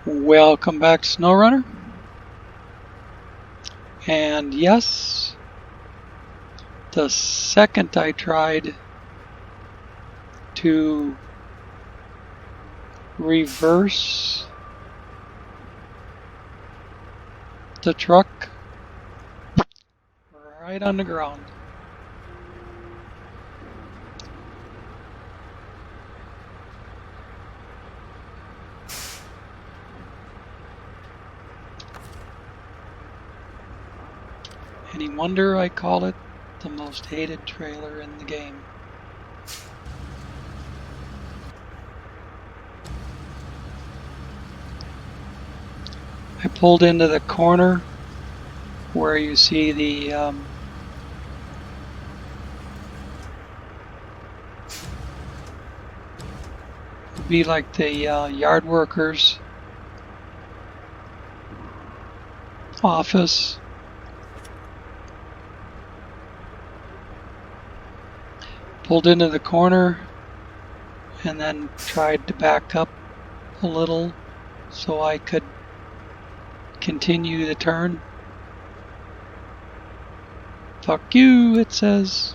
Welcome back to SnowRunner. And yes, the second I tried to reverse the truck right on the ground. Any wonder I call it the most hated trailer in the game. I pulled into the corner where you see the be like the yard workers office. Pulled into the corner and then tried to back up a little so I could continue the turn. Fuck you, it says.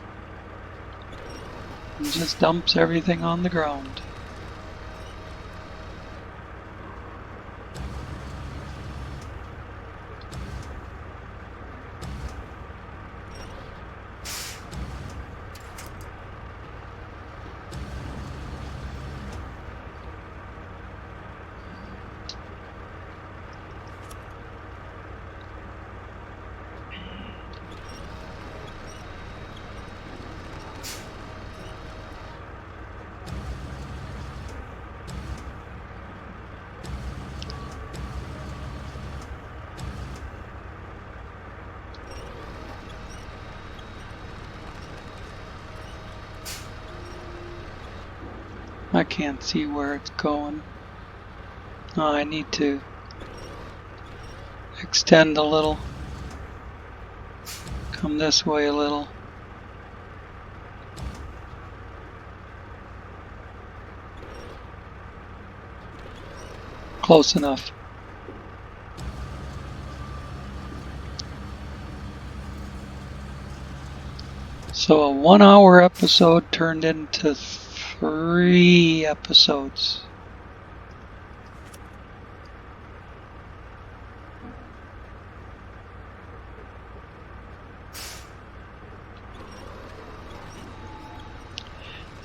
And just dumps everything on the ground. I can't see where it's going. Oh, I need to extend a little. Come this way a little. Close enough. So a 1 hour episode turned into 3 episodes.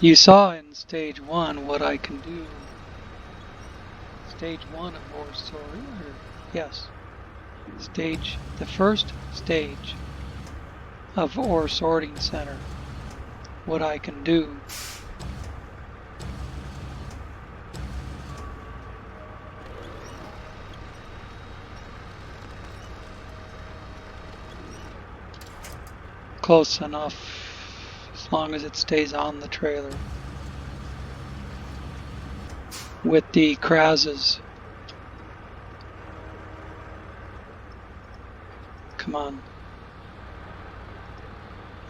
You saw in stage 1 what I can do. Stage 1 of ore sorting, yes. The first stage of ore sorting center. What I can do. Close enough, as long as it stays on the trailer. With the crazes. Come on.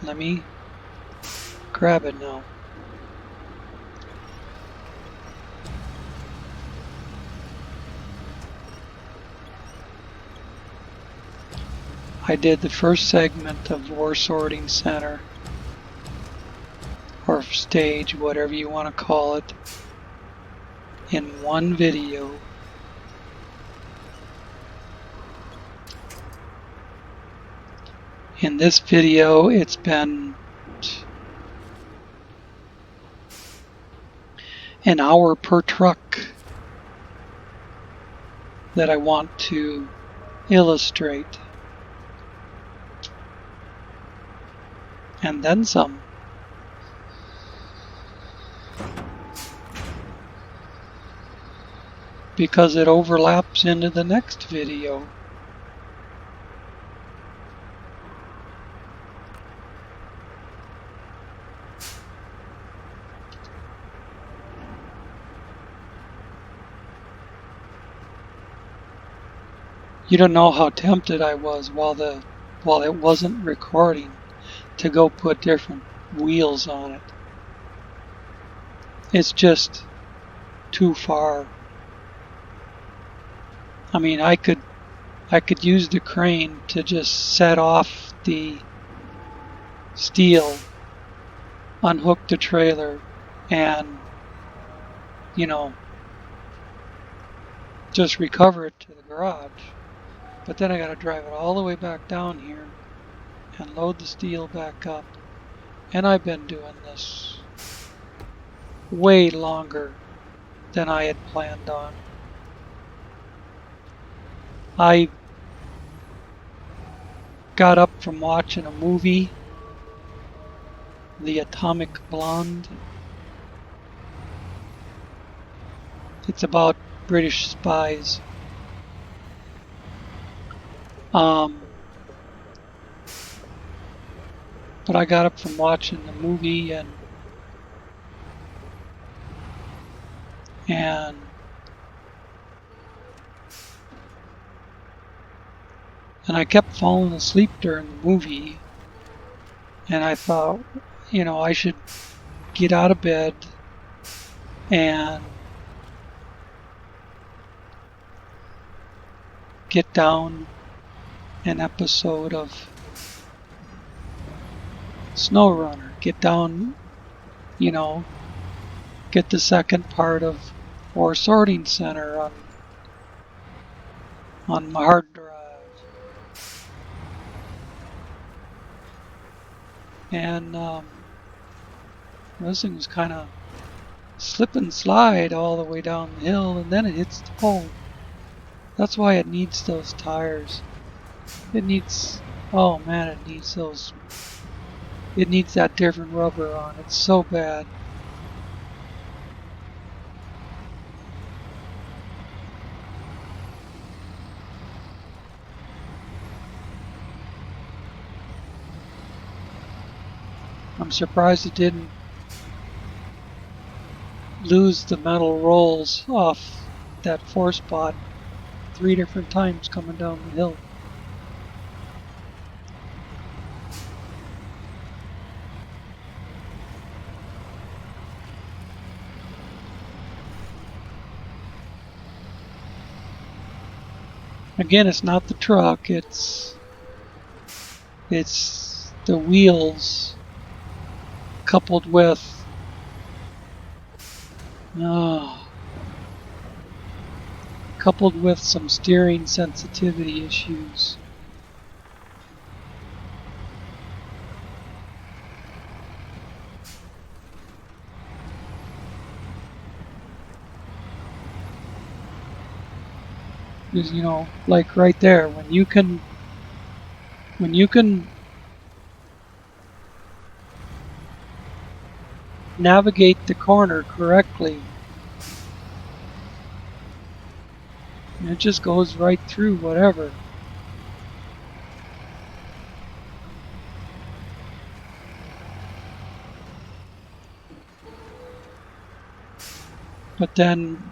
Let me grab it now. I did the first segment of ore sorting center, or stage, whatever you want to call it, in one video. In this video, it's been an hour per truck that I want to illustrate. And then some. Because it overlaps into the next video. You don't know how tempted I was while it wasn't recording to go put different wheels on it. It's just too far. I mean, I could use the crane to just set off the steel, unhook the trailer, and, you know, just recover it to the garage. But then I gotta drive it all the way back down here and load the steel back up. And I've been doing this way longer than I had planned on. I got up from watching a movie, The Atomic Blonde. It's about British spies. But I got up from watching the movie and I kept falling asleep during the movie, and I thought, you know, I should get out of bed and get down an episode of SnowRunner. Get down, you know, get the second part of Ore Sorting Center on my hard drive. And this thing was kind of slip and slide all the way down the hill, and then it hits the pole. That's why it needs those tires. It needs, oh man, it needs those. It needs that different rubber on it so bad. I'm surprised it didn't lose the metal rolls off that 4-spot 3 different times coming down the hill. Again, it's not the truck, it's the wheels coupled with some steering sensitivity issues. Because, you know, like right there, when you can navigate the corner correctly, it just goes right through whatever. But then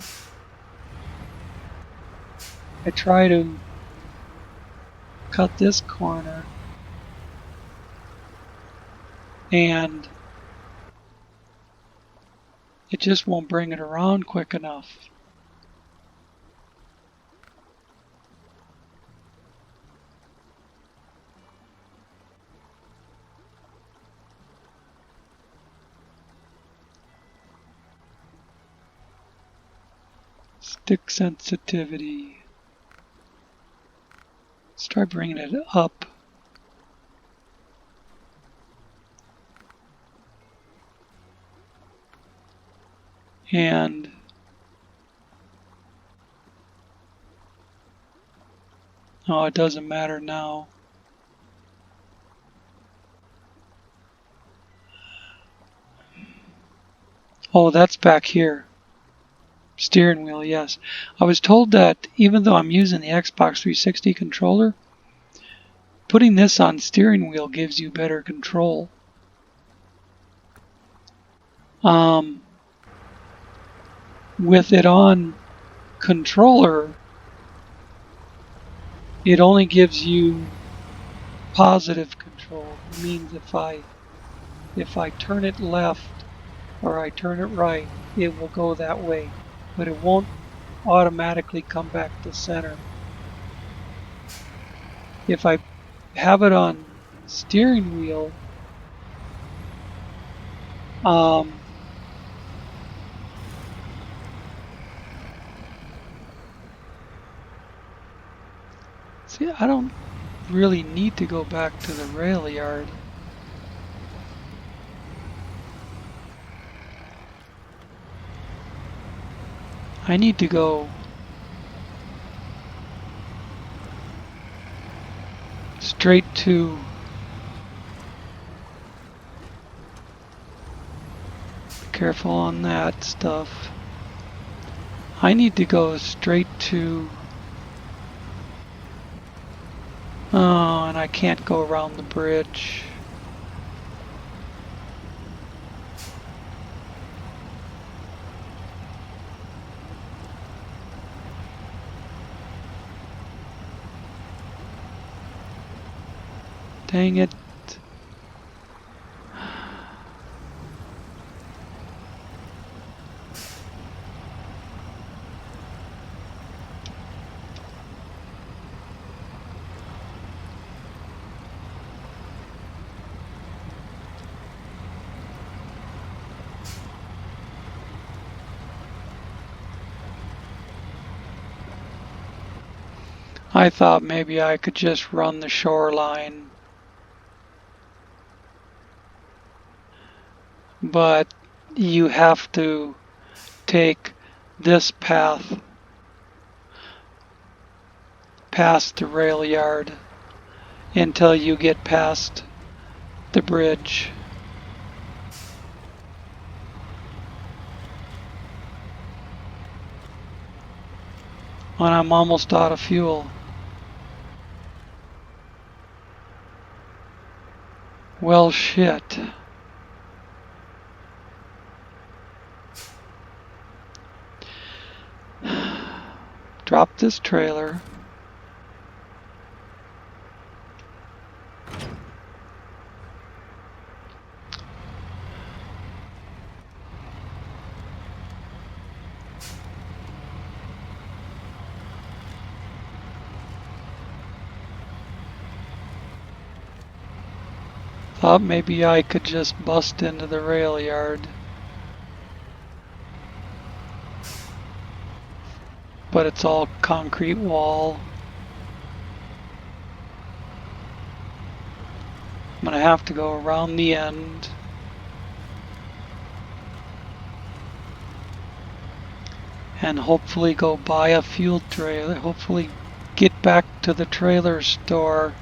I try to cut this corner and it just won't bring it around quick enough. Stick sensitivity. Let's try bringing it up. And oh, it doesn't matter now. Oh, that's back here. Steering wheel, yes. I was told that even though I'm using the Xbox 360 controller, putting this on steering wheel gives you better control. With it on controller, it only gives you positive control. It means if I turn it left or I turn it right, it will go that way, but it won't automatically come back to center. if I have it on steering wheel, see, I don't really need to go back to the rail yard. I need to go straight to careful on that stuff. I need to go straight to oh, and I can't go around the bridge. Dang it. I thought maybe I could just run the shoreline, but you have to take this path past the rail yard until you get past the bridge. And I'm almost out of fuel. Well, shit. Drop this trailer. Thought maybe I could just bust into the rail yard. But it's all concrete wall. I'm gonna have to go around the end. And hopefully go buy a fuel trailer. Hopefully get back to the trailer store.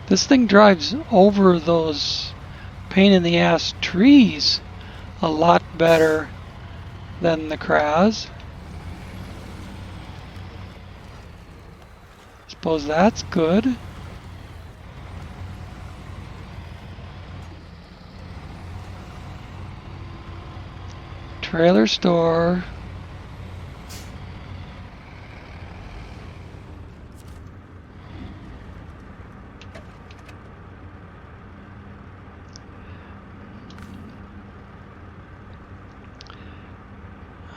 This thing drives over those pain in the ass trees a lot better than the Kraz. Suppose that's good. Trailer store.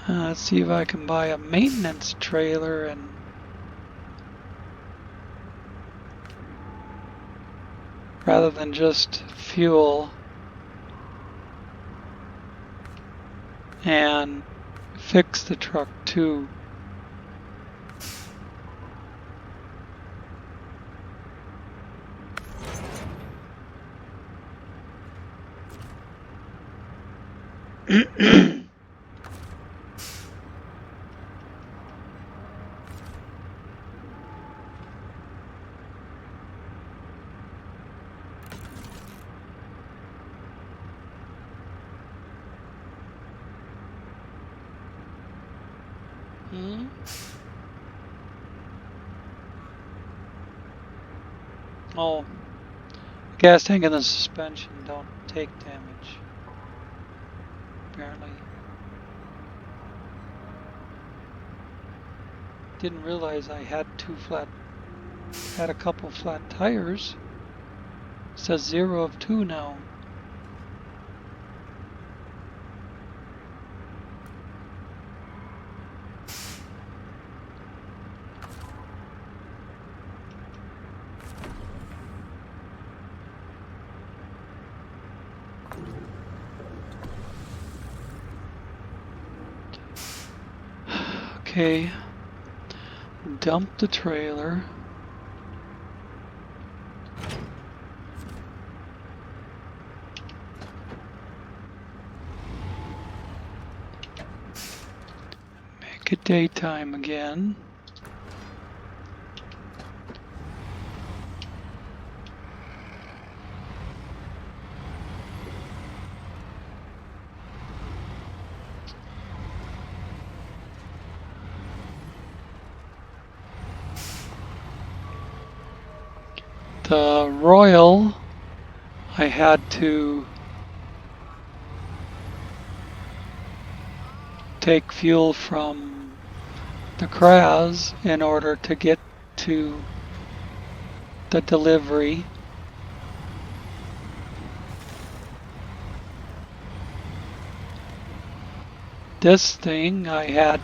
Let's see if I can buy a maintenance trailer and rather than just fuel, and fix the truck too. Oh, gas tank and the suspension don't take damage, apparently. Didn't realize I had a couple flat tires. It says 0 of 2 now. Okay, dump the trailer. Make it daytime again. The Royal, I had to take fuel from the Kraz in order to get to the delivery. This thing I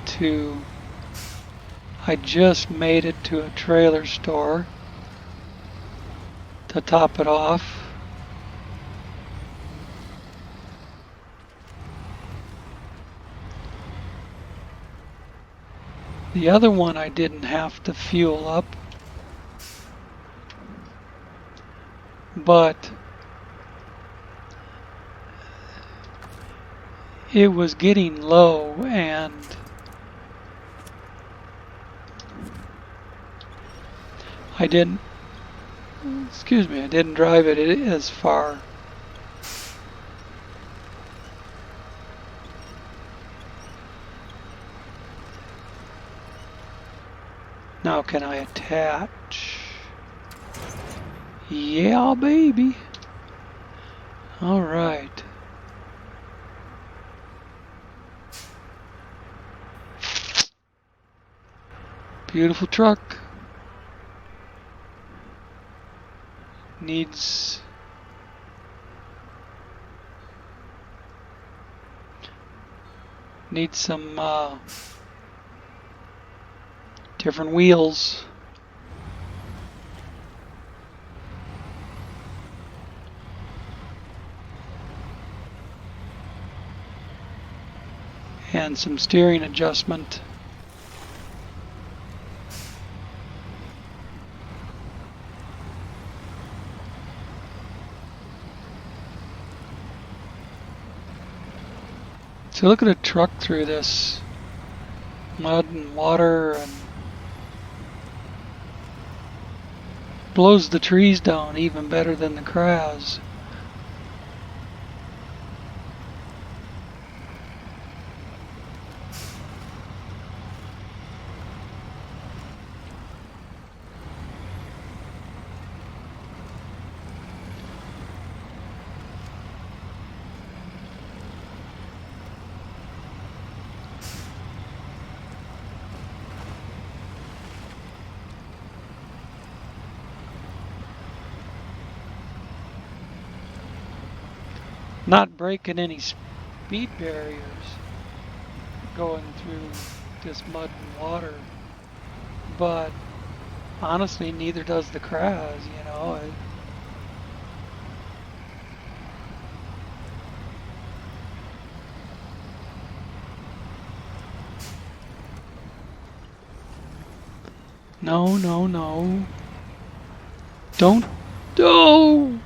just made it to a trailer store to top it off. The other one I didn't have to fuel up, but it was getting low and I didn't drive it as far. Now can I attach? Yeah, baby. All right. Beautiful truck. Needs some different wheels. And some steering adjustment. So look at a truck through this mud and water and blows the trees down even better than the Kraz. Not breaking any speed barriers going through this mud and water, but honestly neither does the Kraz, you know. No, no, no. Don't. Oh!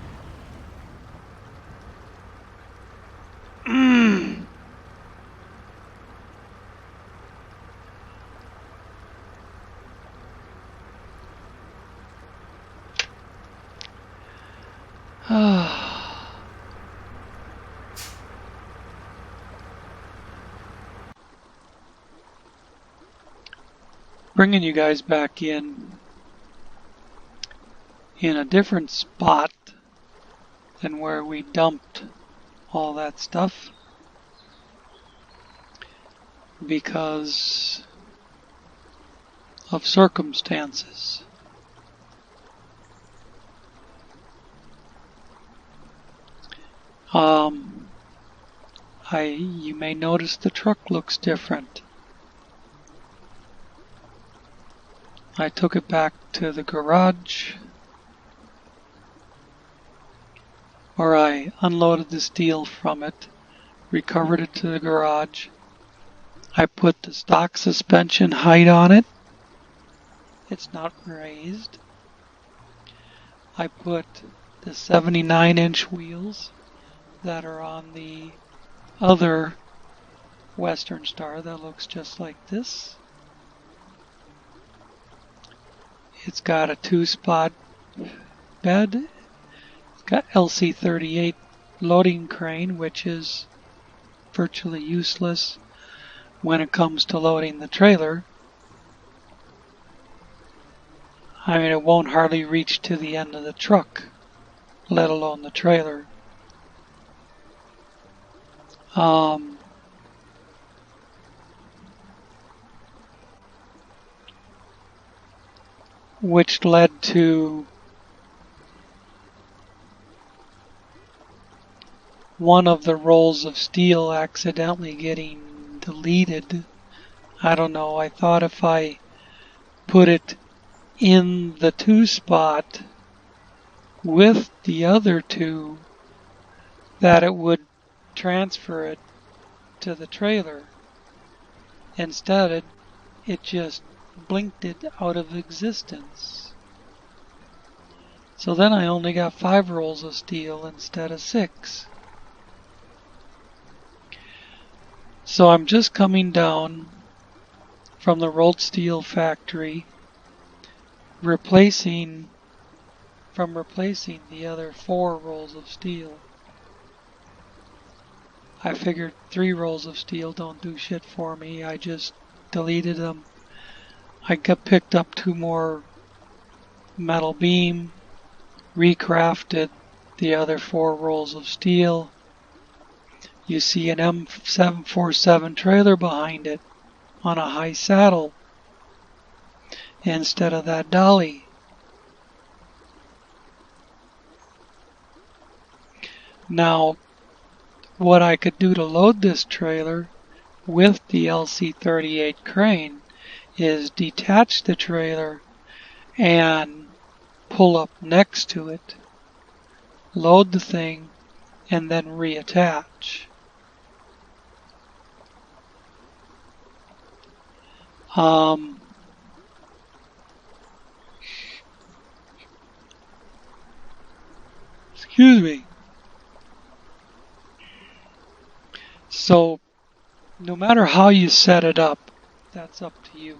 Bringing you guys back in a different spot than where we dumped all that stuff because of circumstances. You may notice the truck looks different. I took it back to the garage, or I unloaded the steel from it, recovered it to the garage, I put the stock suspension height on it. It's not raised. I put the 79-inch wheels that are on the other Western Star that looks just like this. It's got a 2-spot bed. It's got LC38 loading crane, which is virtually useless when it comes to loading the trailer. I mean, it won't hardly reach to the end of the truck, let alone the trailer. Which led to one of the rolls of steel accidentally getting deleted. I don't know, I thought if I put it in the 2-spot with the other two, that it would transfer it to the trailer. Instead, it just blinked it out of existence. So then I only got 5 rolls of steel instead of 6. So I'm just coming down from the rolled steel factory, replacing the other 4 rolls of steel. I figured 3 rolls of steel don't do shit for me. I just deleted them. I picked up 2 more metal beam, recrafted the other 4 rolls of steel. You see an M747 trailer behind it on a high saddle instead of that dolly. Now, what I could do to load this trailer with the LC38 crane is detach the trailer and pull up next to it, load the thing, and then reattach. Excuse me. So, no matter how you set it up, that's up to you.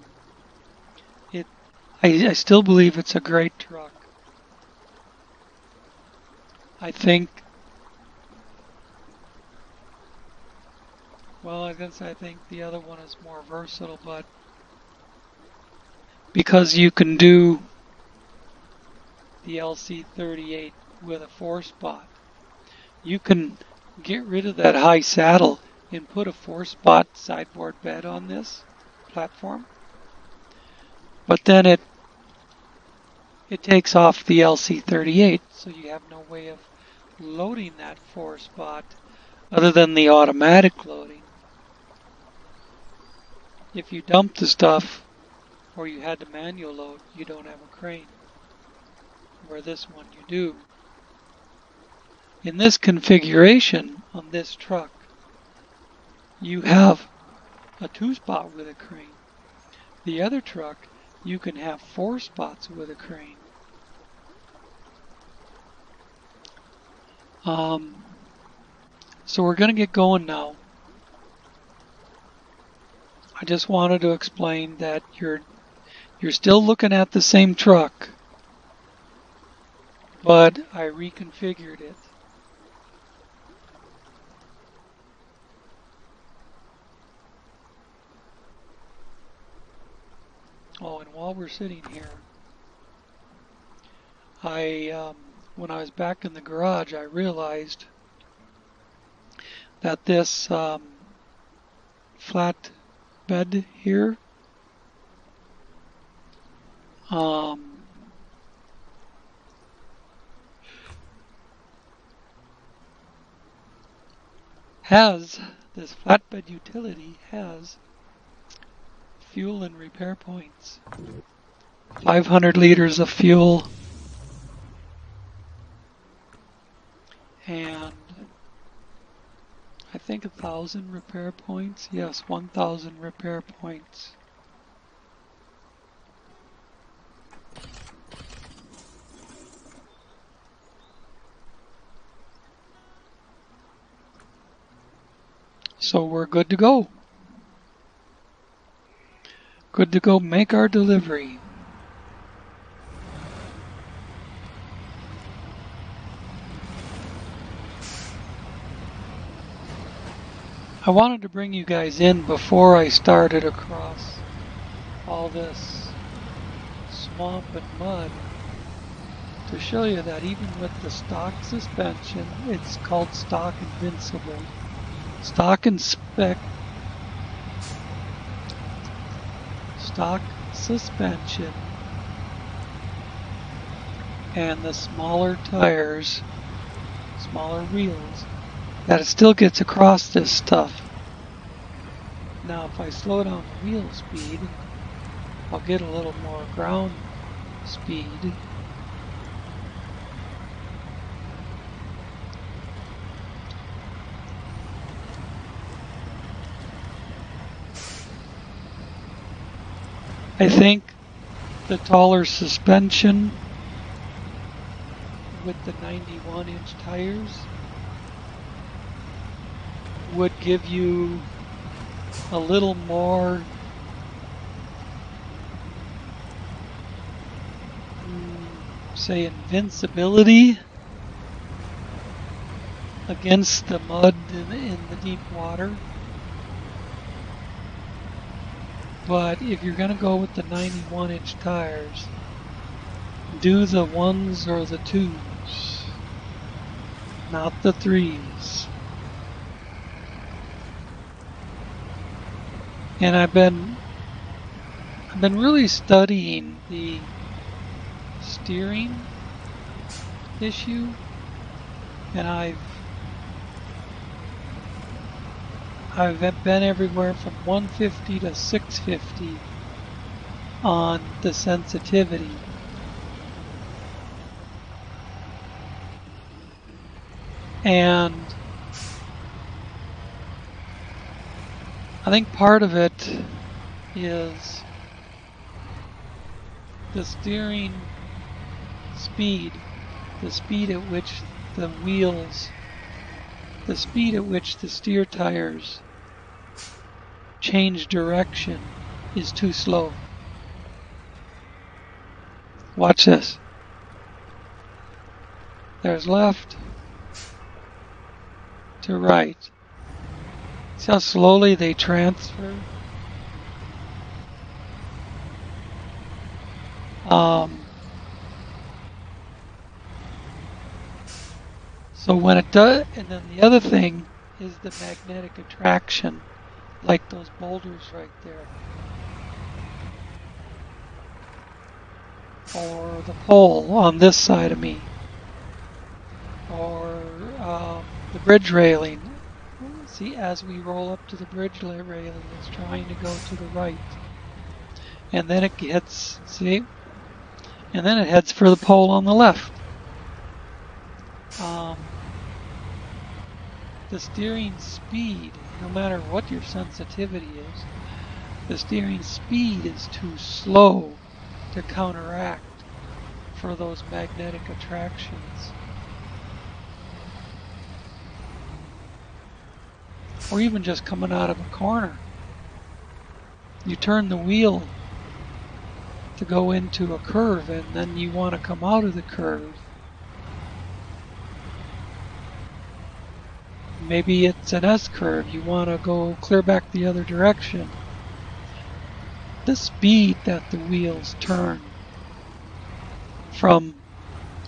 I still believe it's a great truck. I think, well, I guess I think the other one is more versatile, but because you can do the LC38 with a 4-spot, you can get rid of that high saddle and put a 4-spot sideboard bed on this platform. But then it takes off the LC38, so you have no way of loading that 4-spot other than the automatic loading. If you dump the stuff or you had to manual load, you don't have a crane. Where this one you do. In this configuration on this truck, you have a 2-spot with a crane. The other truck, you can have 4 spots with a crane. So we're going to get going now. I just wanted to explain that you're still looking at the same truck, but I reconfigured it. Oh, and while we're sitting here, when I was back in the garage, I realized that this flat bed here this flatbed utility has fuel and repair points. 500 liters of fuel and I think think 1,000 repair points. Yes, 1,000 repair points. So we're good to go. Good to go make our delivery. I wanted to bring you guys in before I started across all this swamp and mud to show you that even with the stock suspension, it's called stock invincible. Stock suspension and the smaller tires, smaller wheels, that it still gets across this stuff. Now if I slow down the wheel speed, I'll get a little more ground speed. I think the taller suspension with the 91-inch tires would give you a little more say invincibility against the mud in the deep water. But if you're going to go with the 91-inch tires, do the 1s or the 2s, not the 3s. And I've been really studying the steering issue, and I've been everywhere from 150 to 650 on the sensitivity. And I think part of it is the steering speed, the speed at which the wheels, the speed at which the steer tires change direction is too slow. Watch this. There's left to right. See how slowly they transfer? So when it does, and then the other thing is the magnetic attraction, like those boulders right there. Or the pole on this side of me. Or the bridge railing. See, as we roll up to the bridge railing, it's trying to go to the right. And then it gets, see? And then it heads for the pole on the left. The steering speed, no matter what your sensitivity is, the steering speed is too slow to counteract for those magnetic attractions. Or even just coming out of a corner. You turn the wheel to go into a curve, and then you want to come out of the curve. Maybe it's an S curve, you want to go clear back the other direction. The speed that the wheels turn from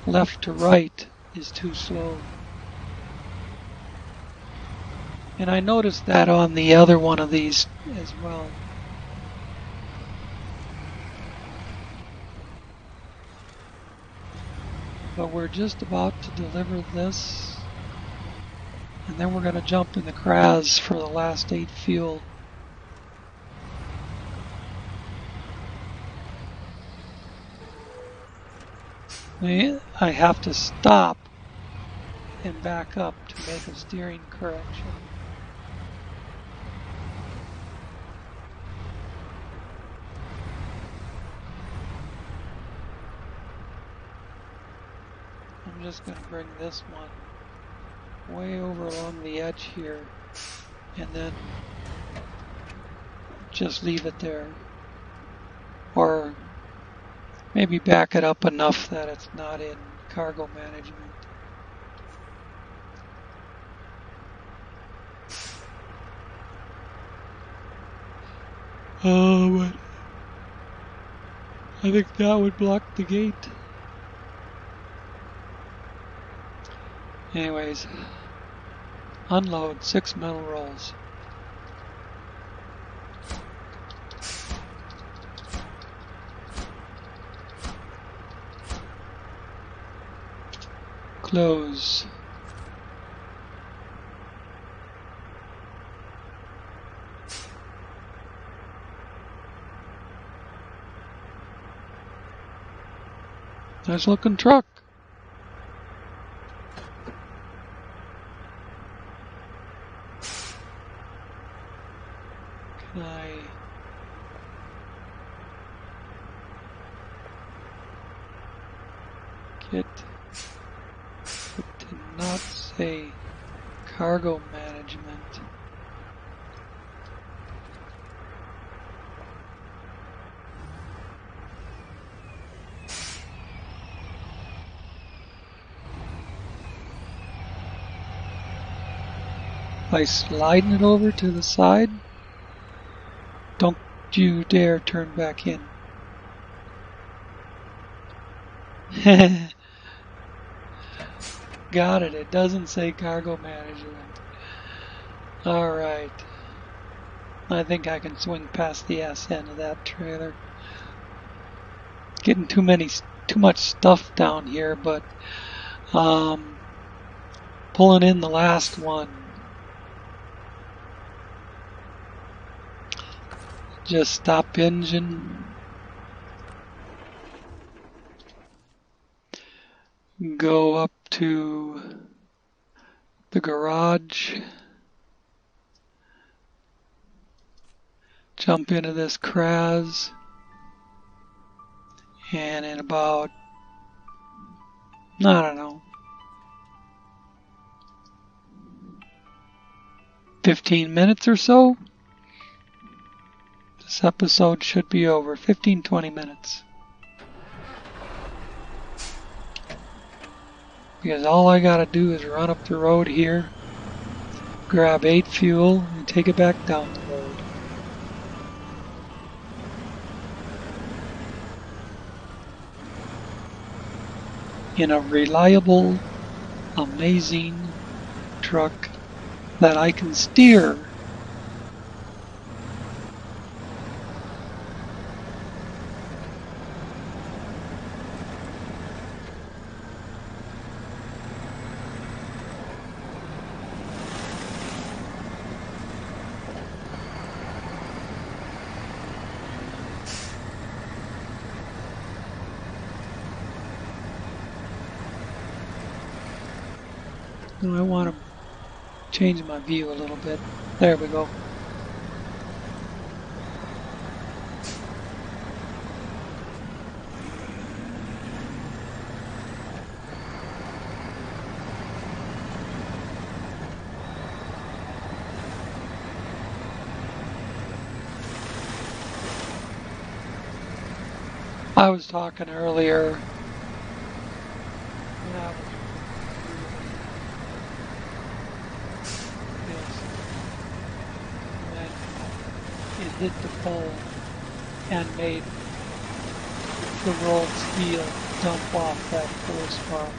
left to right is too slow. And I noticed that on the other one of these as well. But we're just about to deliver this. And then we're going to jump in the CRAS for the last 8 fuel. I have to stop and back up to make a steering correction. just going to bring this one way over along the edge here and then just leave it there. Or maybe back it up enough that it's not in cargo management. Oh, but I think that would block the gate. Anyways, unload 6 metal rolls. Close. Nice looking truck. Can I get it to not say cargo management? By sliding it over to the side? Don't you dare turn back in. Got it. It doesn't say cargo management. Alright. I think I can swing past the ass end of that trailer. Getting too much stuff down here, but pulling in the last one. Just stop engine. Go up to the garage. Jump into this Kraz. And in about, I don't know, 15 minutes or so, this episode should be over. 15-20 minutes. Because all I gotta do is run up the road here, grab 8 fuel, and take it back down the road. In a reliable, amazing truck that I can steer. I want to change my view a little bit. There we go. I was talking earlier. Hit the pole and made the rolled steel dump off that force bar.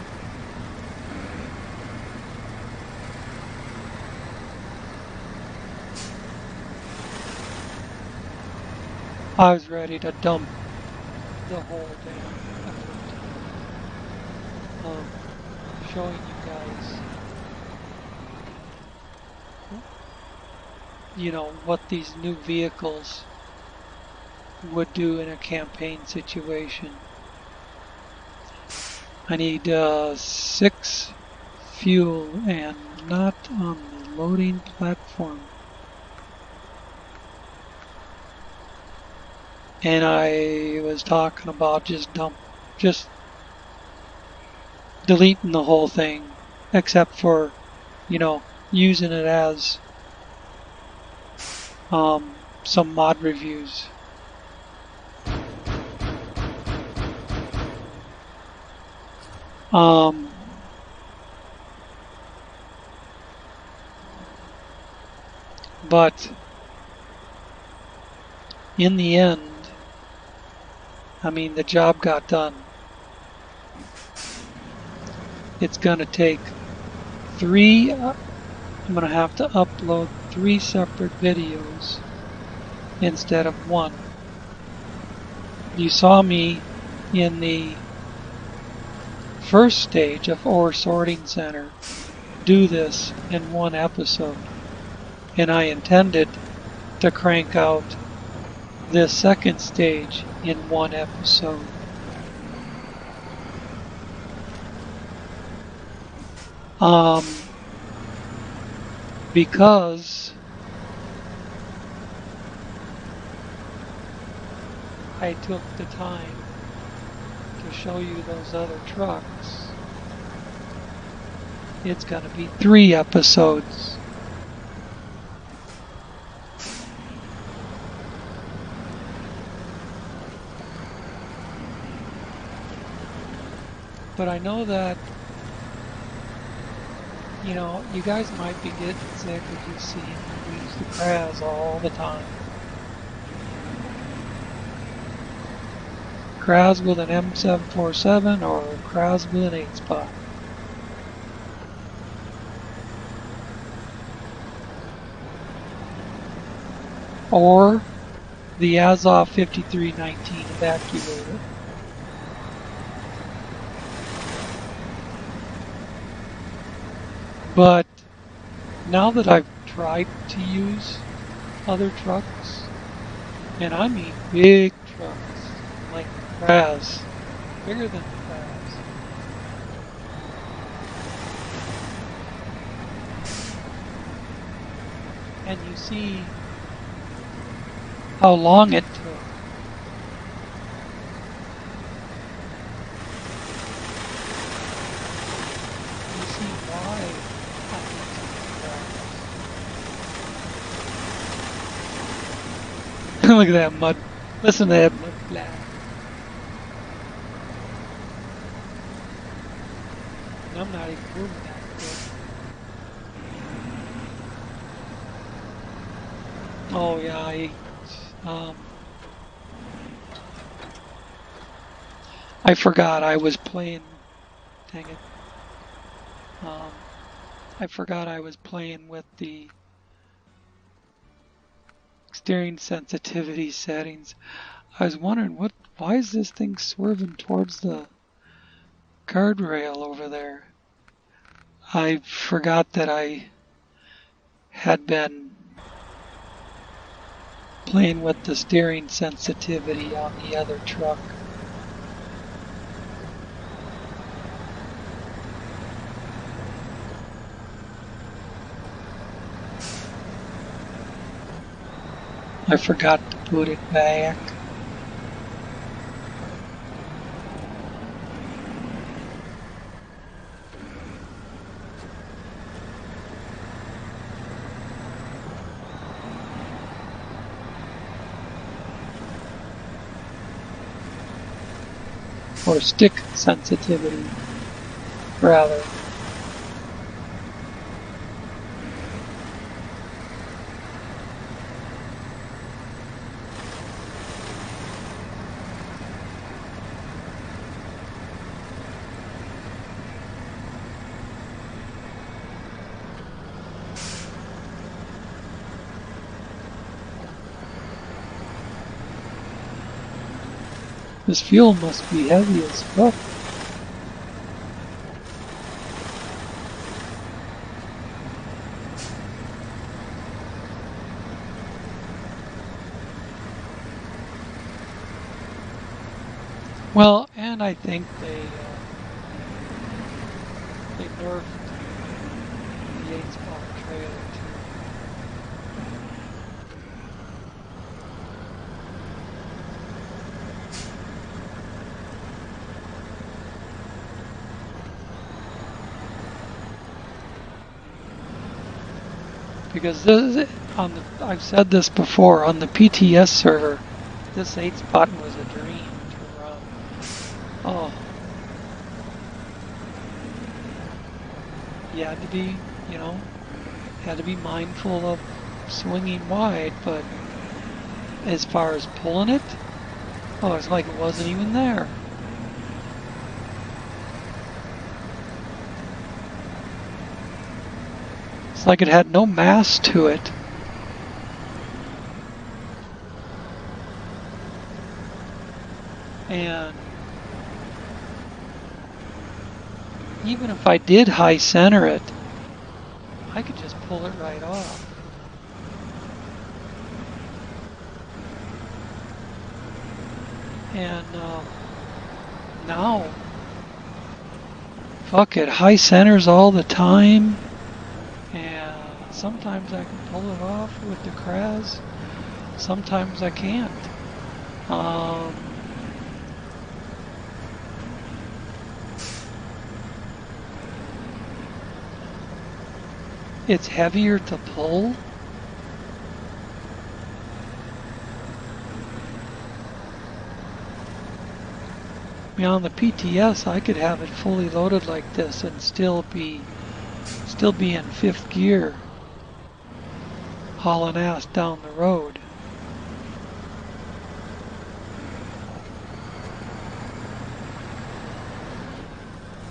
I was ready to dump the whole damn effort. Showing you guys, you know, what these new vehicles would do in a campaign situation. I need 6 fuel and not on the loading platform. And I was talking about just deleting the whole thing, except for, using it as some mod reviews. But in the end, the job got done. It's going to take I'm going to have to upload 3 separate videos instead of 1. You saw me in the first stage of Ore Sorting Center do this in 1 episode, and I intended to crank out this second stage in 1 episode. Because I took the time to show you those other trucks, it's gonna be 3 episodes. But I know that, you guys might be getting sick of you seeing me use the Kraz all the time. Kraz with an M747 or Kraz with an 8-spot. Or the Azov 5319 evacuator. But now that I've tried to use other trucks, and I mean big trucks, like the Kraz, bigger than the Kraz, and you see how long it took. You see why I use these Kraz. Look at that mud. Listen to that mud flap. And I'm not even moving that quick. Oh yeah, I forgot I was playing. Dang it. I forgot I was playing with the steering sensitivity settings. I was wondering why is this thing swerving towards the guardrail over there? I forgot that I had been playing with the steering sensitivity on the other truck. I forgot to put it back. Or stick sensitivity, rather. This fuel must be heavy as fuck. Well, and I think they nerfed the 8-spot trailer too. Because this I've said this before on the PTS server, this 8 spot was a dream to run. Oh, you had to be, had to be mindful of swinging wide, but as far as pulling it, oh, it's like it wasn't even there. It's like it had no mass to it. And even if I did high center it, I could just pull it right off. And now, fuck it, high centers all the time. And sometimes I can pull it off with the Kraz. Sometimes I can't. It's heavier to pull. I mean, on the PTS, I could have it fully loaded like this and still be in 5th gear, hauling ass down the road.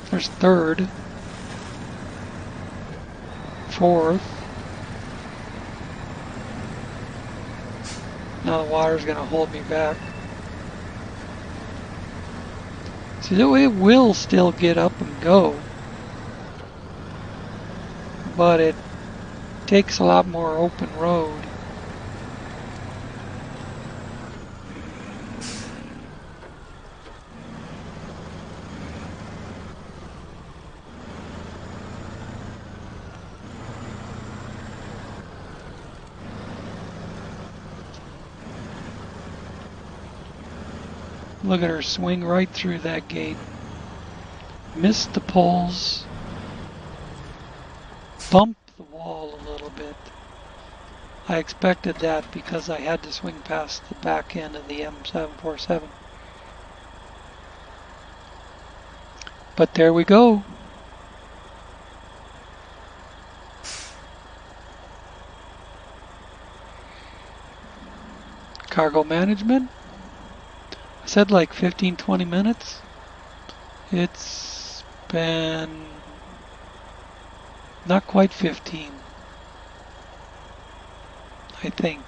There's 3rd, 4th. Now the water's gonna hold me back. See, it will still get up and go, but it takes a lot more open road. Look at her swing right through that gate. Missed the poles. Bumped the wall a little bit. I expected that because I had to swing past the back end of the M747. But there we go. Cargo management. I said like 15-20 minutes. It's been not quite 15, I think.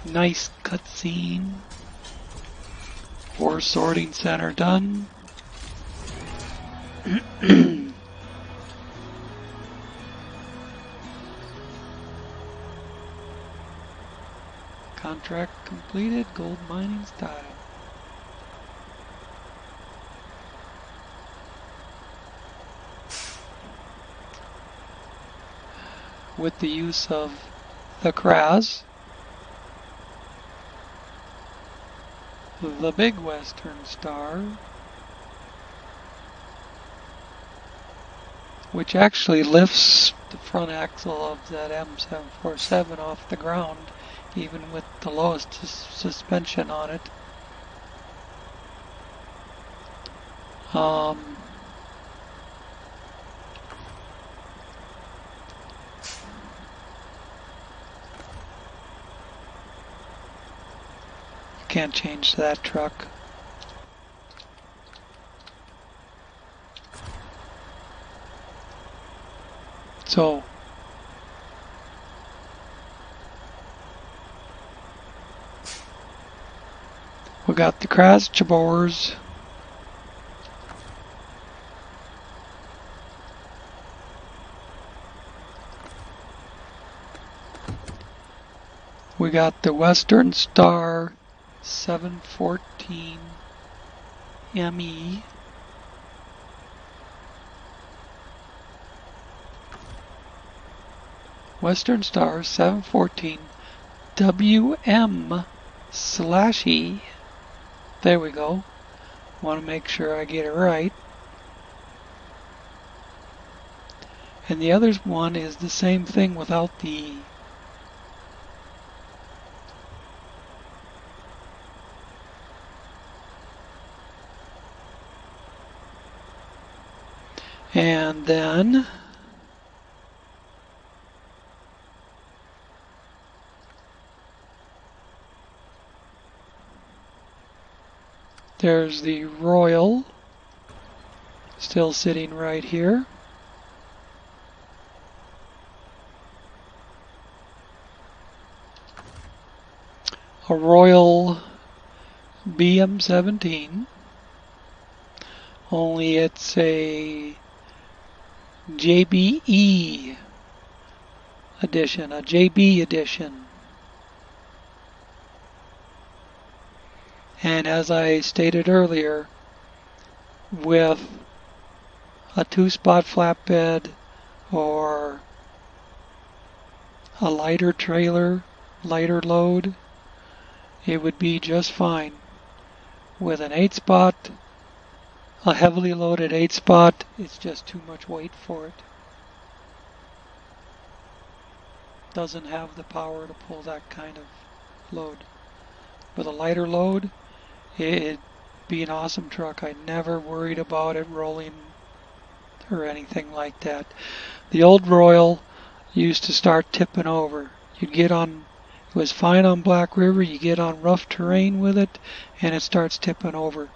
Nice cutscene. Ore sorting center done. Contract completed, gold mining style. With the use of the Kraz, the big Western Star, which actually lifts the front axle of that M747 off the ground, even with the lowest suspension on it. Can't change that truck. So we got the Kraz Chabors. We got the Western Star 714ME. Western Star 714WM/E. There we go. Want to make sure I get it right. And the other one is the same thing without the E. And then there's the Royal, still sitting right here. A Royal BM17, only it's a JBE edition, a JB edition. And as I stated earlier, with a 2-spot flatbed or a lighter trailer, lighter load, it would be just fine. With an 8-spot, a heavily loaded 8-spot, it's just too much weight for it. Doesn't have the power to pull that kind of load. With a lighter load, it'd be an awesome truck. I never worried about it rolling or anything like that. The old Royal used to start tipping over. You'd get on, it was fine on Black River, you get on rough terrain with it and it starts tipping over.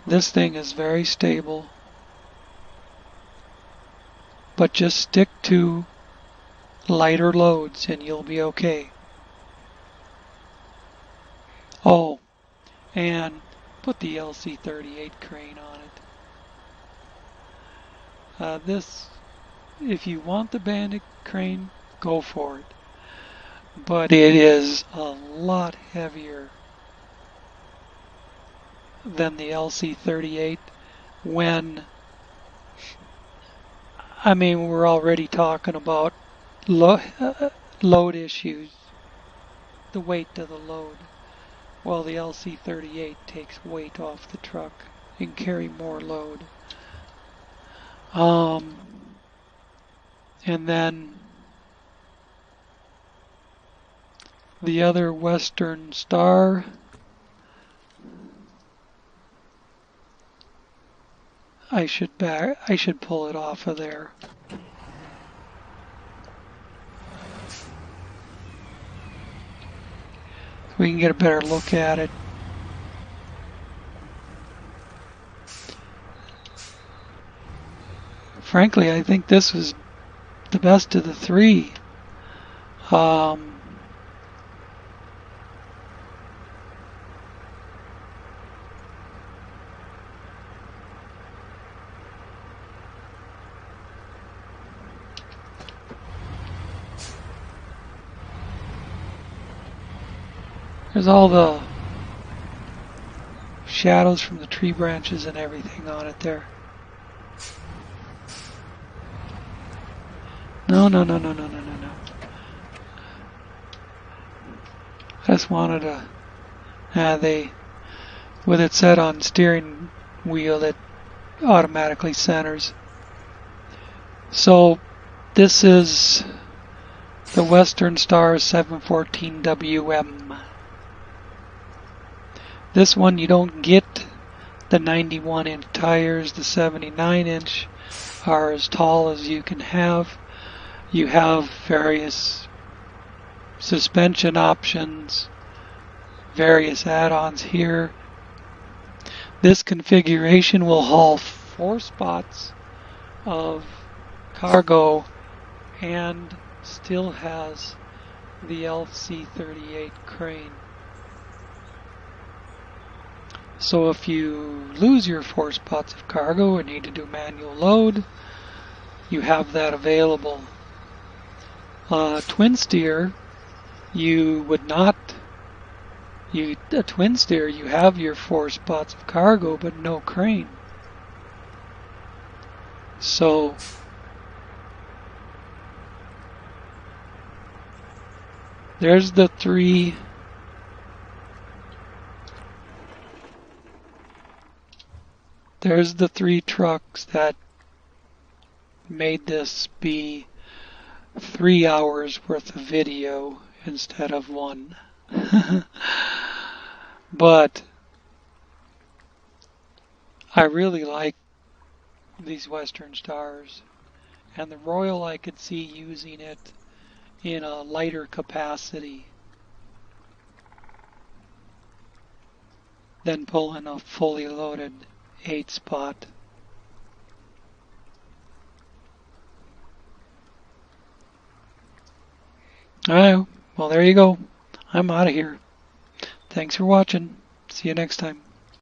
This thing is very stable, but just stick to lighter loads and you'll be okay. Oh, and put the LC38 crane on it. This, if you want the Bandit crane, go for it. But it is a lot heavier than the LC38 when, I mean, we're already talking about load issues, the weight of the load. Well, the LC38 takes weight off the truck and carry more load. And then the other Western Star, I should pull it off of there. We can get a better look at it. Frankly, I think this was the best of the three. There's all the shadows from the tree branches and everything on it there. No. I just wanted to, with it set on steering wheel, it automatically centers. So this is the Western Star 714WM. This one you don't get the 91-inch tires. The 79-inch are as tall as you can have. You have various suspension options, various add-ons here. This configuration will haul 4 spots of cargo and still has the LC38 crane. So if you lose your 4 spots of cargo and need to do manual load, you have that available. Twin steer, you a twin steer, you have your 4 spots of cargo, but no crane. So there's the 3. There's the 3 trucks that made this be 3 hours worth of video instead of 1. But I really like these Western Stars, and the Royal I could see using it in a lighter capacity than pulling a fully loaded 8 spot. Alright, well there you go. I'm out of here. Thanks for watching. See you next time.